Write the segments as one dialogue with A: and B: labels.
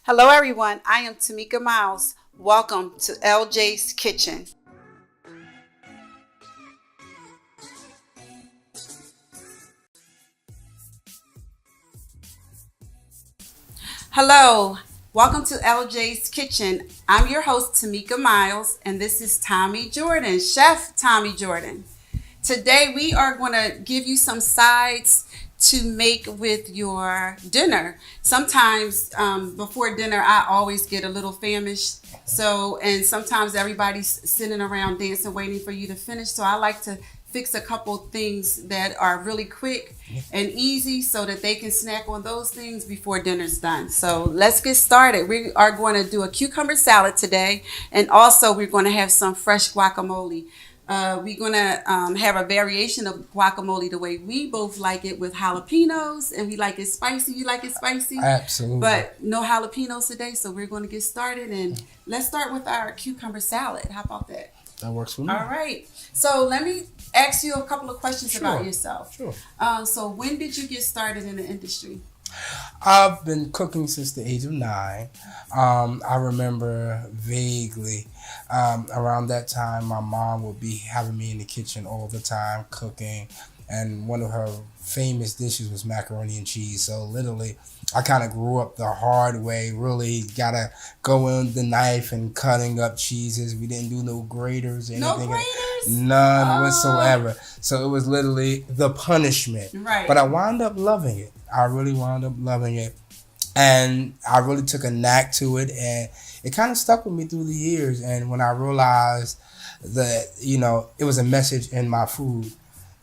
A: Hello everyone, I am Tamika Miles. Welcome to LJ's Kitchen. Hello, welcome to LJ's Kitchen. I'm your host Tamika Miles and this is Tomy Jordan, Chef Tomy Jordan. Today we are going to give you some sides to make with your dinner. Sometimes before dinner I always get a little famished. And sometimes everybody's sitting around dancing waiting for you to finish. So I like to fix a couple things that are really quick and easy so that they can snack on those things before dinner's done. So let's get started. We are going to do a cucumber salad today, and also we're going to have some fresh guacamole. We're going to have a variation of guacamole the way we both like it, with jalapenos, and we like it spicy. You like it spicy?
B: Absolutely.
A: But no jalapenos today, so we're going to get started, and let's start with our cucumber salad. How about that?
B: That works for me.
A: All right. So let me ask you a couple of questions about yourself.
B: Sure.
A: So when did you get started in the industry?
B: I've been cooking since the age of 9. I remember vaguely around that time my mom would be having me in the kitchen all the time cooking, and one of her famous dishes was macaroni and cheese. So literally I kind of grew up the hard way, really gotta go in the knife and cutting up cheeses. We didn't do no graters or anything.
A: No graters?
B: None whatsoever. So it was literally the punishment.
A: Right.
B: But I wound up loving it. I really wound up loving it. And I really took a knack to it, and it kind of stuck with me through the years. And when I realized that, it was a message in my food,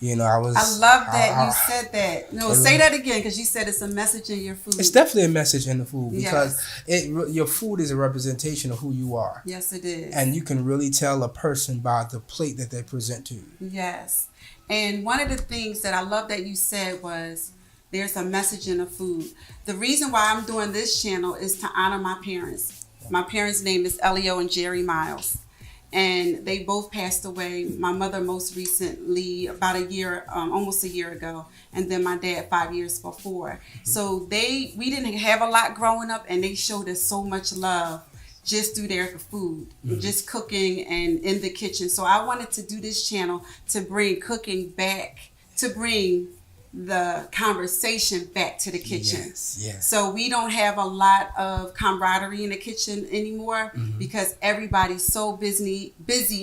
B: I love
A: that you said that. No, say that again, because you said it's a message in your food.
B: It's definitely a message in the food, because your food is a representation of who you are.
A: Yes, it is.
B: And you can really tell a person by the plate that they present to you.
A: Yes. And one of the things that I love that you said was, there's a message in the food. The reason why I'm doing this channel is to honor my parents. My parents' name is Elio and Jerry Miles, and they both passed away. My mother most recently, about almost a year ago, and then my dad 5 years before. So we didn't have a lot growing up, and they showed us so much love just through their food, just cooking and in the kitchen. So I wanted to do this channel to bring cooking back, to bring the conversation back to the kitchen.
B: Yes.
A: So we don't have a lot of camaraderie in the kitchen anymore, because everybody's so busy,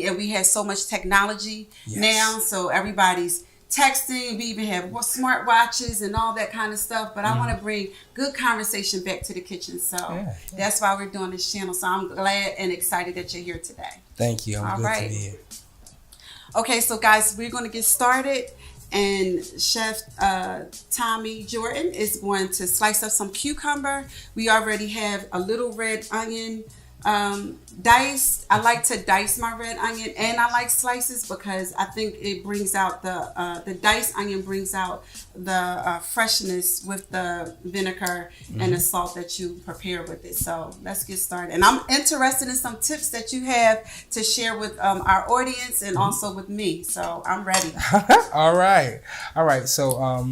A: and we have so much technology now. So everybody's texting. We even have smart watches and all that kind of stuff. But I want to bring good conversation back to the kitchen. So that's why we're doing this channel. So I'm glad and excited that you're here today.
B: Thank you. I'm good to be here.
A: Okay, so guys, we're going to get started. And Chef Tomy Jordan is going to slice up some cucumber. We already have a little red onion diced. I like to dice my red onion, and I like slices because I think it brings out the diced onion brings out the freshness with the vinegar and the salt that you prepare with it. So let's get started. And I'm interested in some tips that you have to share with our audience and also with me. So I'm ready.
B: All right. So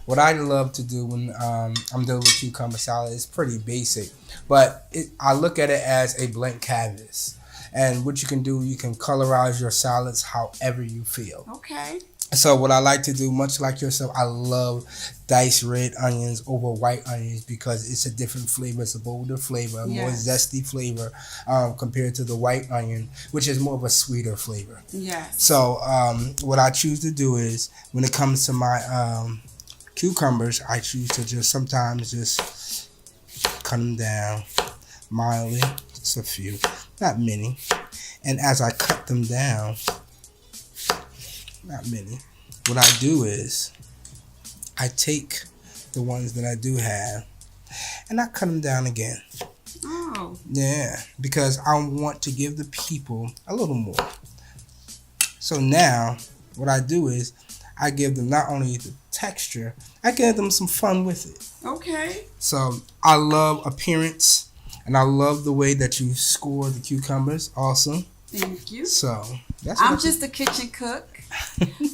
B: what I love to do when I'm dealing with cucumber salad is pretty basic, but I look at it as a blank canvas. And what you can do, you can colorize your salads however you feel.
A: Okay.
B: So what I like to do, much like yourself, I love diced red onions over white onions because it's a different flavor. It's a bolder flavor, a more zesty flavor compared to the white onion, which is more of a sweeter flavor.
A: Yes.
B: So what I choose to do is, when it comes to my cucumbers, I choose to sometimes just cut them down mildly, just a few, not many. And as I cut them down, not many, what I do is I take the ones that I do have and I cut them down again.
A: Oh.
B: Yeah, because I want to give the people a little more. So now what I do is I give them not only the texture, I give them some fun with it.
A: Okay.
B: So I love appearance, and I love the way that you score the cucumbers. Awesome.
A: Thank you.
B: So
A: I'm just a kitchen cook,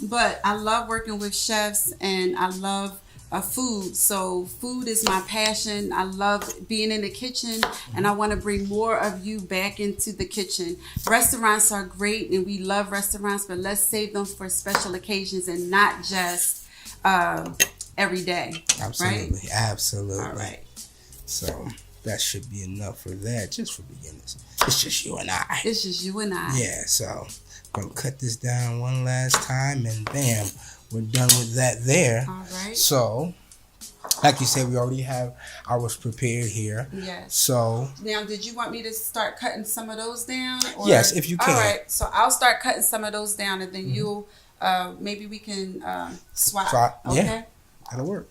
A: but I love working with chefs, and I love food. So food is my passion. I love being in the kitchen, and I want to bring more of you back into the kitchen. Restaurants are great, and we love restaurants, but let's save them for special occasions and not just every day.
B: Absolutely,
A: right?
B: Absolutely.
A: All right.
B: So that should be enough for that, just for beginners. It's just you and I.
A: It's just you and I.
B: Yeah, so I'm gonna cut this down one last time, and bam, we're done with that there.
A: All right.
B: So, like you said, we already have ours prepared here.
A: Yes.
B: So
A: now, did you want me to start cutting some of those down? Or?
B: Yes, if you can.
A: All right. So I'll start cutting some of those down, and then you'll maybe we can swap. Okay.
B: Yeah, that'll work.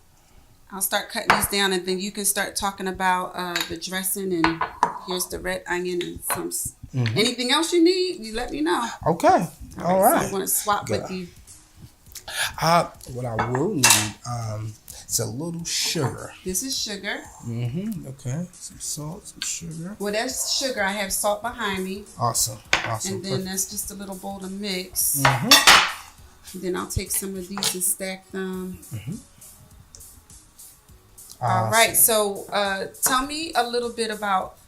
A: I'll start cutting these down, and then you can start talking about the dressing, and here's the red onion and some. Anything else you need, you let me know.
B: Okay. All right.
A: So I'm going to swap with you.
B: What I will need, it's a little sugar.
A: This is sugar.
B: Okay. Some salt, some sugar.
A: Well, that's sugar. I have salt behind me.
B: Awesome.
A: And then that's just a little bowl to mix. And then I'll take some of these and stack them. All right. So tell me a little bit about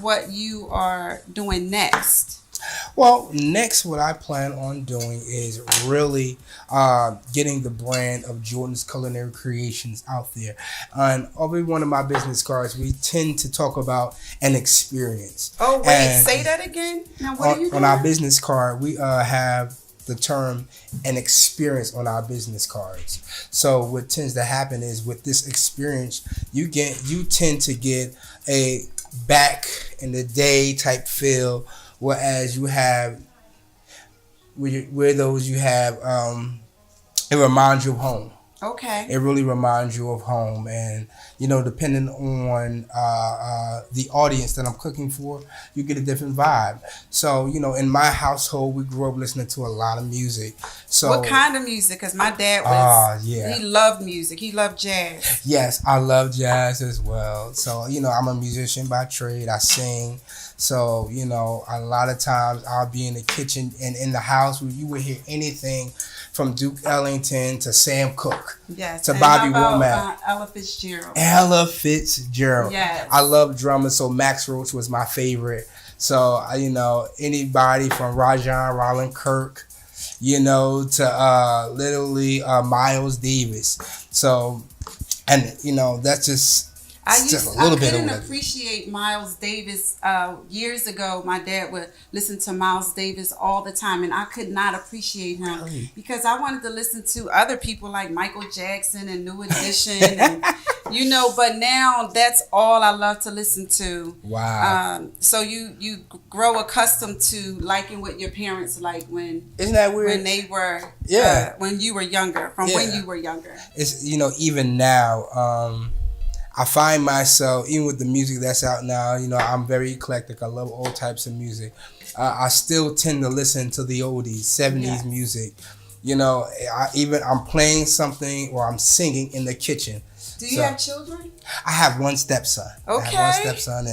A: what you are doing next.
B: Well, next, what I plan on doing is really getting the brand of Jordan's Culinary Creations out there. On every one of my business cards, we tend to talk about an experience.
A: Oh, wait, say that again. Now, what are you doing?
B: On our business card, we have the term an experience on our business cards. So what tends to happen is with this experience, you tend to get a back in the day type feel. Whereas you have, where those you have, it reminds you of home.
A: Okay.
B: It really reminds you of home. And, depending on the audience that I'm cooking for, you get a different vibe. So, in my household, we grew up listening to a lot of music. So
A: what kind of music? Because my dad was,
B: he
A: loved music. He loved jazz.
B: Yes, I love jazz as well. So, I'm a musician by trade. I sing. So, a lot of times I'll be in the kitchen and in the house where you would hear anything from Duke Ellington to Sam Cooke to Bobby Womack.
A: Ella Fitzgerald.
B: Ella Fitzgerald.
A: Yes.
B: I love drummers, so Max Roach was my favorite. So, anybody from Rajon Roland Kirk, to literally Miles Davis. So, and, that's just...
A: I couldn't appreciate Miles Davis. Years ago, my dad would listen to Miles Davis all the time, and I could not appreciate him because I wanted to listen to other people like Michael Jackson and New Edition, and, but now that's all I love to listen to.
B: Wow.
A: So you grow accustomed to liking what your parents like when...
B: Isn't that weird?
A: When they were... when you were younger, when you were younger.
B: It's, even now... I find myself, even with the music that's out now, I'm very eclectic. I love all types of music. I still tend to listen to the oldies, 70s music. I'm playing something or I'm singing in the kitchen.
A: Do you have children?
B: I have one stepson.
A: Okay.
B: I have one stepson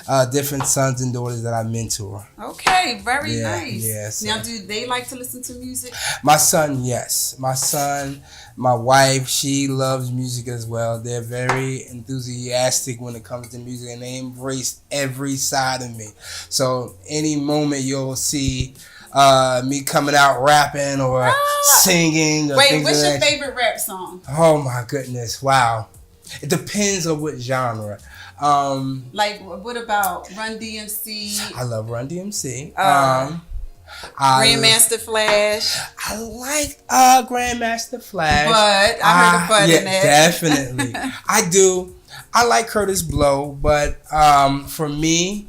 B: and different sons and daughters that I mentor.
A: Okay, very nice.
B: Yes.
A: Now, do they like to listen to music?
B: My son, yes. My son, my wife, she loves music as well. They're very enthusiastic when it comes to music, and they embrace every side of me. So any moment you'll see me coming out rapping or singing. Or
A: wait, what's your favorite rap song?
B: Oh my goodness! Wow, it depends on what genre.
A: Like, what about Run DMC?
B: I love Run DMC.
A: Grandmaster Flash.
B: I like Grandmaster Flash.
A: But I heard a but in that.
B: Definitely. I do. I like Curtis Blow, but for me,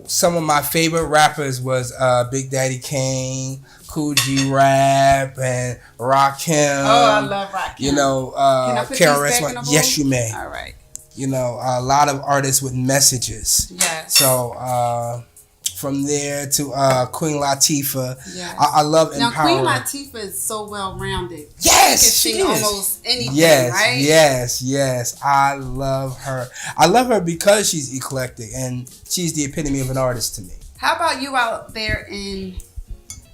B: some of my favorite rappers was Big Daddy Kane, Cool G Rap, and Rakim.
A: Oh, I love Rakim.
B: Can I put these back in the bowl? Yes, you may.
A: All right.
B: A lot of artists with messages.
A: Yes.
B: So from there to Queen Latifah.
A: Yes.
B: I love empowering.
A: Now, Queen Latifah is so well-rounded.
B: Yes,
A: she can sing almost anything, right?
B: Yes. I love her. I love her because she's eclectic, and she's the epitome of an artist to me.
A: How about you out there in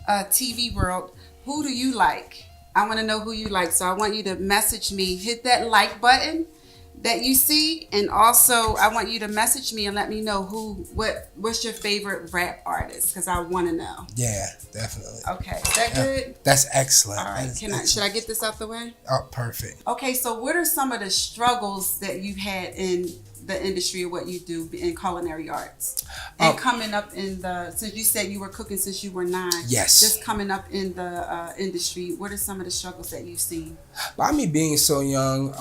A: TV world? Who do you like? I want to know who you like. So I want you to message me. Hit that like button that you see, and also I want you to message me and let me know what's your favorite rap artist, because I want to know.
B: Yeah, definitely.
A: Okay, is that good?
B: That's excellent.
A: All right, should I get this out the way?
B: Oh, perfect.
A: Okay, so what are some of the struggles that you've had in the industry of what you do in culinary arts, and coming up in since you said you were cooking since you were 9?
B: Yes.
A: Just coming up in the industry, what are some of the struggles that you've seen?
B: By me being so young,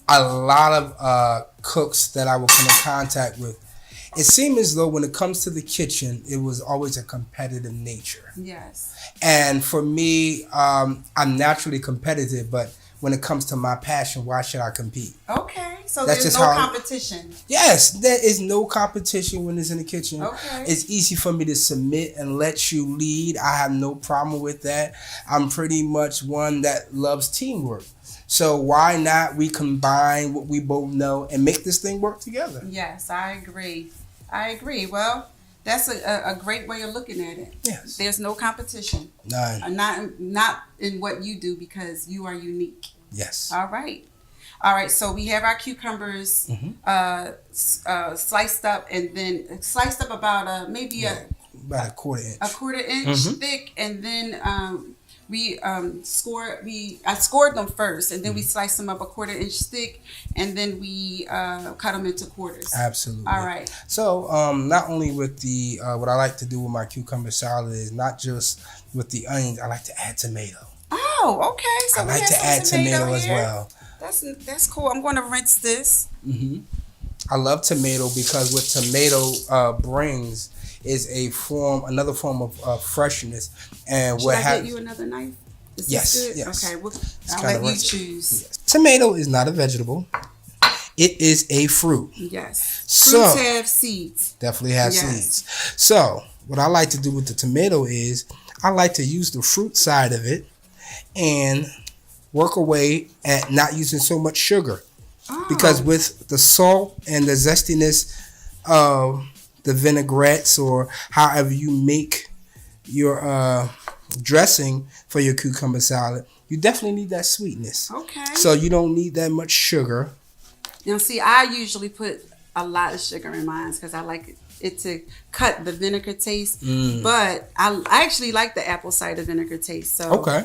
B: a lot of cooks that I would come in contact with, it seemed as though when it comes to the kitchen, it was always a competitive nature.
A: Yes.
B: And for me, I'm naturally competitive, but when it comes to my passion, why should I compete?
A: Okay, so
B: That's
A: there's
B: just
A: no
B: how
A: competition.
B: Yes, there is no competition when it's in the kitchen.
A: Okay.
B: It's easy for me to submit and let you lead. I have no problem with that. I'm pretty much one that loves teamwork. So why not we combine what we both know and make this thing work together?
A: Yes, I agree. Well, that's a great way of looking at it.
B: Yes.
A: There's no competition.
B: None.
A: Not in what you do, because you are unique.
B: Yes.
A: All right. So we have our cucumbers sliced up, and then sliced up about
B: about a quarter inch.
A: A quarter inch thick, and then I scored them first, and then we sliced them up a quarter inch thick, and then we cut them into quarters.
B: Absolutely.
A: All right.
B: So not only with the what I like to do with my cucumber salad is not just with the onions. I like to add tomato.
A: Oh, okay. So
B: I like to add tomato as well.
A: That's cool. I'm going to rinse this.
B: I love tomato because what tomato brings is another form of freshness. And
A: Should I get you another knife? Is this good?
B: Yes.
A: Okay, I'll let you choose.
B: Yes. Tomato is not a vegetable. It is a fruit.
A: Yes.
B: So,
A: fruits have seeds.
B: Definitely have seeds. So what I like to do with the tomato is I like to use the fruit side of it and work away at not using so much sugar. Because with the salt and the zestiness of the vinaigrettes, or however you make your dressing for your cucumber salad, you definitely need that sweetness.
A: Okay.
B: So you don't need that much sugar.
A: Now, see, I usually put a lot of sugar in mine because I like it to cut the vinegar taste. But I actually like the apple cider vinegar taste. So
B: okay.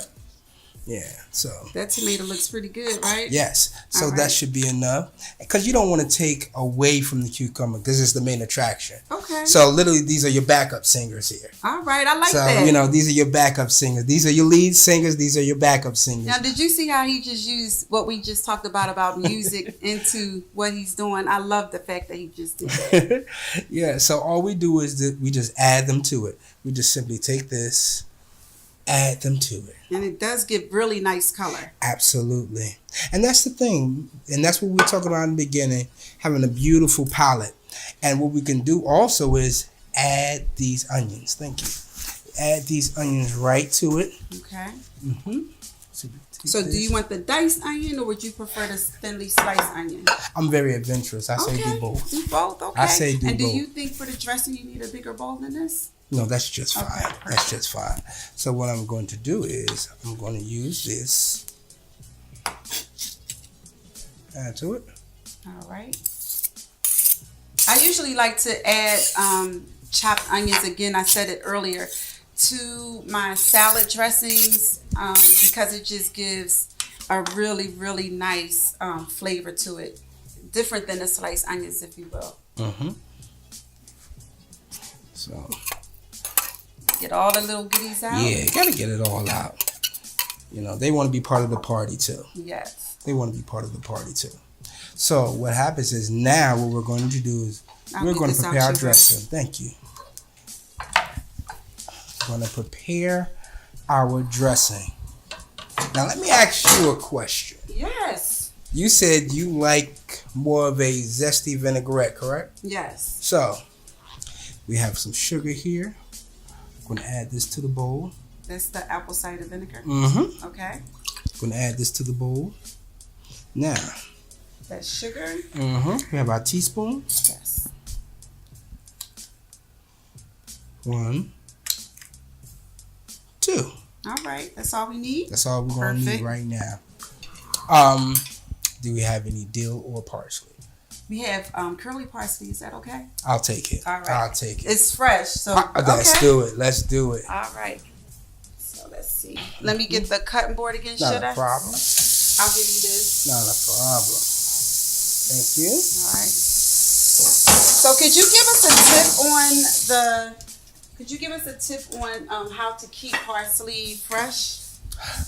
B: Yeah, so
A: that tomato looks pretty good, right?
B: Yes, so that should be enough, because you don't want to take away from the cucumber, because it's the main attraction. Okay. So literally, these are your backup singers here.
A: All right, I like that.
B: So these are your backup singers. These are your lead singers. These are your backup singers.
A: Now, did you see how he just used what we just talked about music into what he's doing? I love the fact that he just did that.
B: Yeah. So all we do is that we just add them to it. We just simply take this, add them to it.
A: And it does give really nice color.
B: Absolutely. And that's the thing. And that's what we were talking about in the beginning, having a beautiful palette. And what we can do also is add these onions. Thank you. Add these onions right to it.
A: Okay.
B: So
A: do you want the diced onion, or would you prefer the thinly sliced onion?
B: I'm very adventurous. I say do both.
A: Do both, okay.
B: I say do both.
A: And do you think for the dressing you need a bigger bowl than this?
B: No, that's just fine.
A: Okay,
B: that's just fine. So what I'm going to do is I'm going to use this. Add to it.
A: All right. I usually like to add chopped onions. Again, I said it earlier, to my salad dressings because it just gives a really, really nice flavor to it. Different than the sliced onions, if you will.
B: So
A: get all the little goodies out.
B: Yeah, you gotta get it all out. They want to be part of the party too.
A: Yes.
B: They want to be part of the party too. So what happens is now what we're going to do is we're going to prepare our dressing. Thank you. We're going to prepare our dressing. Now let me ask you a question.
A: Yes.
B: You said you like more of a zesty vinaigrette, correct?
A: Yes.
B: So we have some sugar here. I'm going to add this to the bowl.
A: That's the apple cider vinegar? Okay.
B: I'm going to add this to the bowl. Now.
A: That's sugar?
B: We have our teaspoon.
A: Yes.
B: 1, 2.
A: All right, that's all we need.
B: That's all we're gonna need right now. Do we have any dill or parsley?
A: We have curly parsley. Is that okay?
B: I'll take it.
A: All right.
B: I'll take it.
A: It's fresh, so
B: Let's do it. Let's do it.
A: All right. So let's see. Let me get the cutting board again.
B: Not
A: Should
B: a
A: I?
B: problem.
A: I'll give you this.
B: Not a problem. Thank you.
A: All right. So could you give us a tip on how to keep parsley fresh?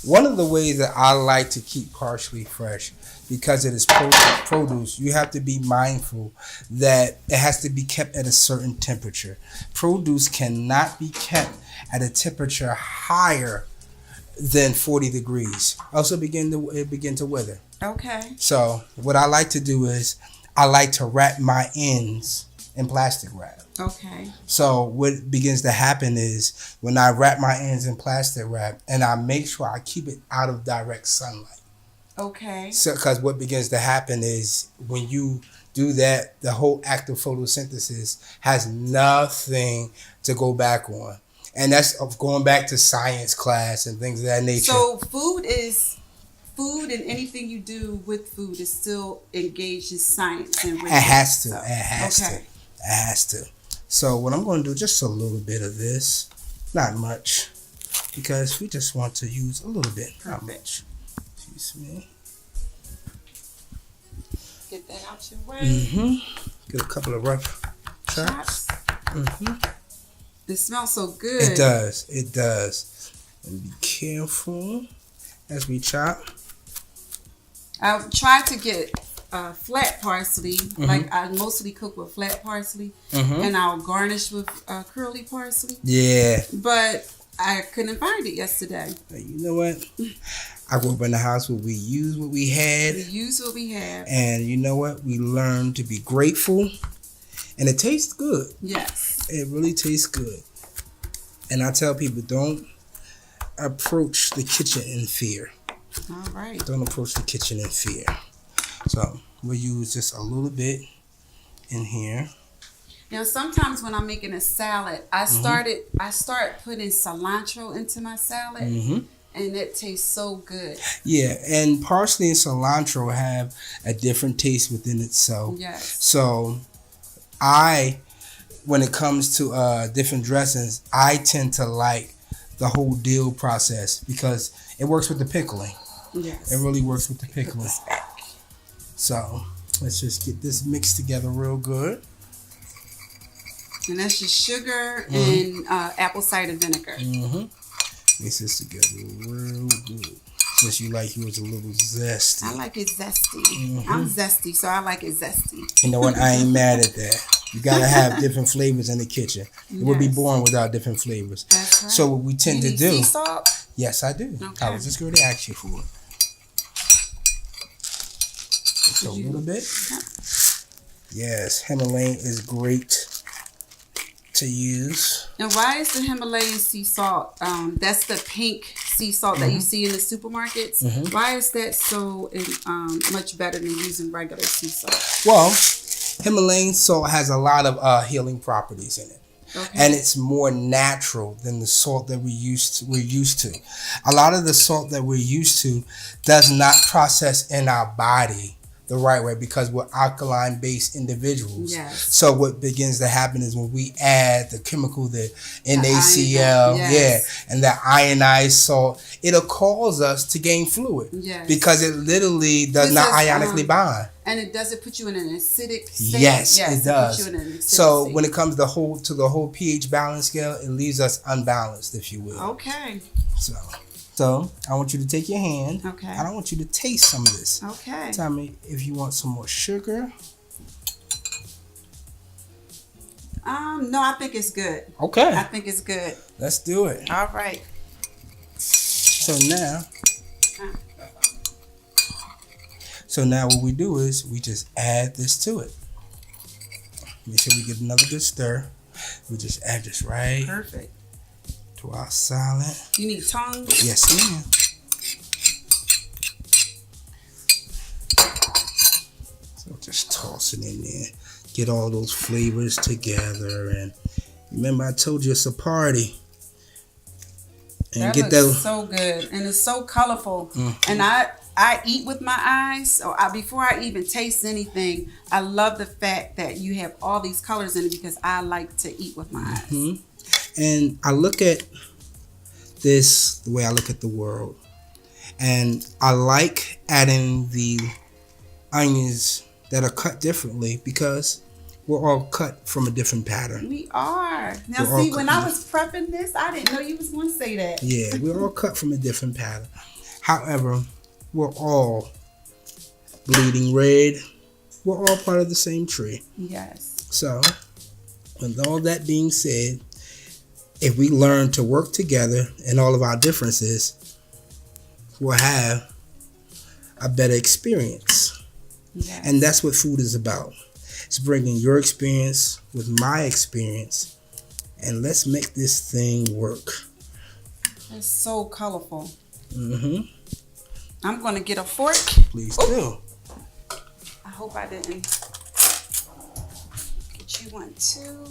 B: One of the ways that I like to keep parsley fresh, because it is produce, you have to be mindful that it has to be kept at a certain temperature. Produce cannot be kept at a temperature higher than 40 degrees. Also begin to wither.
A: Okay.
B: So what I like to do is I like to wrap my ends in plastic wrap.
A: Okay.
B: So what begins to happen is when I wrap my ends in plastic wrap, and I make sure I keep it out of direct sunlight.
A: Okay.
B: So, because what begins to happen is when you do that, the whole act of photosynthesis has nothing to go back on. And that's going back to science class and things of that nature.
A: So food and anything you do with food is still engaged in science and research.
B: It has to.
A: So,
B: It has to. It has to. So what I'm going to do, just a little bit of this. Not much. Because we just want to use a little bit. Not much. Excuse me.
A: Get that out your way.
B: Mm-hmm. Get a couple of rough chops. Mm-hmm.
A: It smells so good.
B: It does. It does. And be careful as we chop.
A: I've tried to get flat parsley. Like I mostly cook with flat parsley. And I'll garnish with curly parsley.
B: Yeah.
A: But I couldn't find it yesterday.
B: You know what? I grew up in a house where we used what we had.
A: We use what we have.
B: And you know what? We learned to be grateful. And it tastes good.
A: Yes.
B: It really tastes good. And I tell people, don't approach the kitchen in fear.
A: All right.
B: Don't approach the kitchen in fear. So we'll use just a little bit in here.
A: Now, sometimes when I'm making a salad, I start putting cilantro into my salad, and it tastes so good.
B: Yeah, and parsley and cilantro have a different taste within itself.
A: Yes.
B: So when it comes to different dressings, I tend to like the whole dill process because it works with the pickling.
A: Yes.
B: It really works with the pickling. So let's just get this mixed together real good.
A: And that's just sugar and apple cider vinegar.
B: Mix this together real good. Since you like yours a little zesty.
A: I like it zesty. I'm zesty, so I like it zesty.
B: You know what? I ain't mad at that. You gotta have different flavors in the kitchen. It would be boring without different flavors.
A: That's right.
B: So what we tend to do.
A: Sea salt?
B: Yes, I do.
A: Okay.
B: I was just going to ask you for it. Just a little bit. Yes, Himalayan is great to use.
A: And why is the Himalayan sea salt? That's the pink sea salt that you see in the supermarkets. Why is that so much better than using regular sea salt?
B: Well, Himalayan salt has a lot of healing properties in it.
A: Okay.
B: And it's more natural than the salt that we're used to. A lot of the salt that we're used to does not process in our body the right way because we're alkaline-based individuals.
A: Yes.
B: So what begins to happen is when we add the chemical, the NaCl, and the ionized salt, it'll cause us to gain fluid.
A: Yes.
B: Because it literally does not ionically bond.
A: And it does it put you in an acidic state?
B: Yes, it does.
A: Put you in an acidic
B: so
A: state.
B: when it comes to the whole pH balance scale, it leaves us unbalanced, if you will.
A: Okay.
B: So I want you to take your hand.
A: Okay.
B: And I want you to taste some of this.
A: Okay.
B: Tell me if you want some more sugar.
A: No, I think it's good.
B: Okay.
A: I think it's good.
B: Let's do it.
A: All right.
B: So now what we do is we just add this to it. Make sure we get another good stir. We just add this right
A: Perfect.
B: to our salad.
A: You need tongs?
B: Yes, ma'am. So just toss it in there. Get all those flavors together. And remember I told you it's a party. And
A: that
B: get
A: looks
B: that
A: so good, and it's so colorful. And I eat with my eyes, so before I even taste anything, I love the fact that you have all these colors in it because I like to eat with my eyes.
B: And I look at this the way I look at the world, and I like adding the onions that are cut differently because we're all cut from a different pattern.
A: We are. Now,
B: We're all
A: see, when
B: cut
A: I was prepping this, I didn't know you was going to say that.
B: Yeah, we're all cut from a different pattern. However, we're all bleeding red. We're all part of the same tree.
A: Yes.
B: So, with all that being said, if we learn to work together in all of our differences, we'll have a better experience.
A: Yes.
B: And that's what food is about. It's bringing your experience with my experience, and let's make this thing work.
A: It's so colorful.
B: Mm-hmm.
A: I'm going to get a fork.
B: Please do.
A: I hope I didn't get you one too.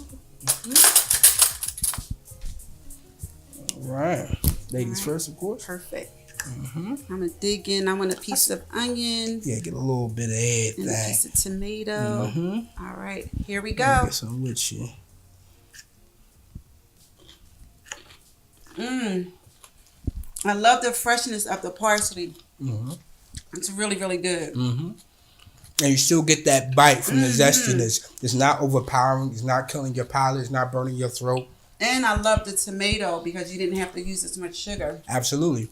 B: All right. Ladies first, of course.
A: Perfect. I'm going to dig in. I want a piece of onion.
B: Yeah, get a little bit of everything.
A: And a piece of tomato. All right, here we go.
B: I guess I'm with you.
A: I love the freshness of the parsley. It's really, really good.
B: And you still get that bite from the zestiness. It's not overpowering. It's not killing your palate. It's not burning your throat.
A: And I love the tomato because you didn't have to use as much sugar.
B: Absolutely.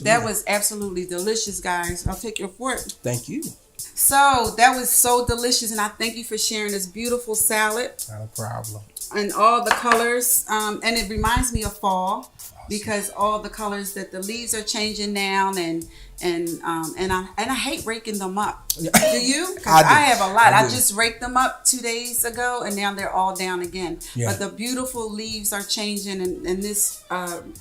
A: That was absolutely delicious, guys. I'll take your fork.
B: Thank you.
A: So that was so delicious, and I thank you for sharing this beautiful salad.
B: Not a problem.
A: And all the colors, and it reminds me of fall because all the colors that the leaves are changing now, and I hate raking them up. Do you? Because I have a lot. I just raked them up 2 days ago, and now they're all down again.
B: Yeah.
A: But the beautiful leaves are changing, and this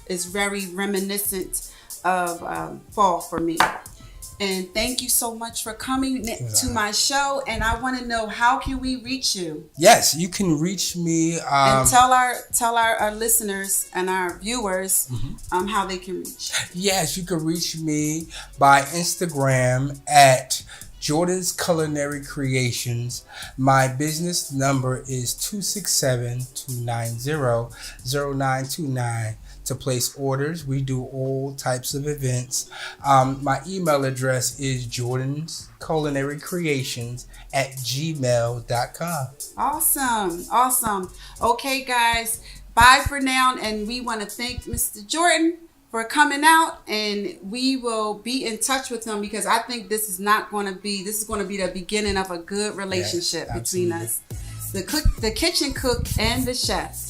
A: is very reminiscent of fall for me. And thank you so much for coming to my show. And I want to know, how can we reach you?
B: Yes, you can reach me.
A: And tell our listeners and our viewers how they can reach.
B: Yes, you can reach me by Instagram at Jordan's Culinary Creations. My business number is 267-290-0929. To place orders. We do all types of events. My email address is jordansculinarycreations@gmail.com.
A: Awesome. Okay, guys. Bye for now. And we want to thank Mr. Jordan for coming out. And we will be in touch with him because I think this is going to be the beginning of a good relationship between us. The kitchen cook and the chef.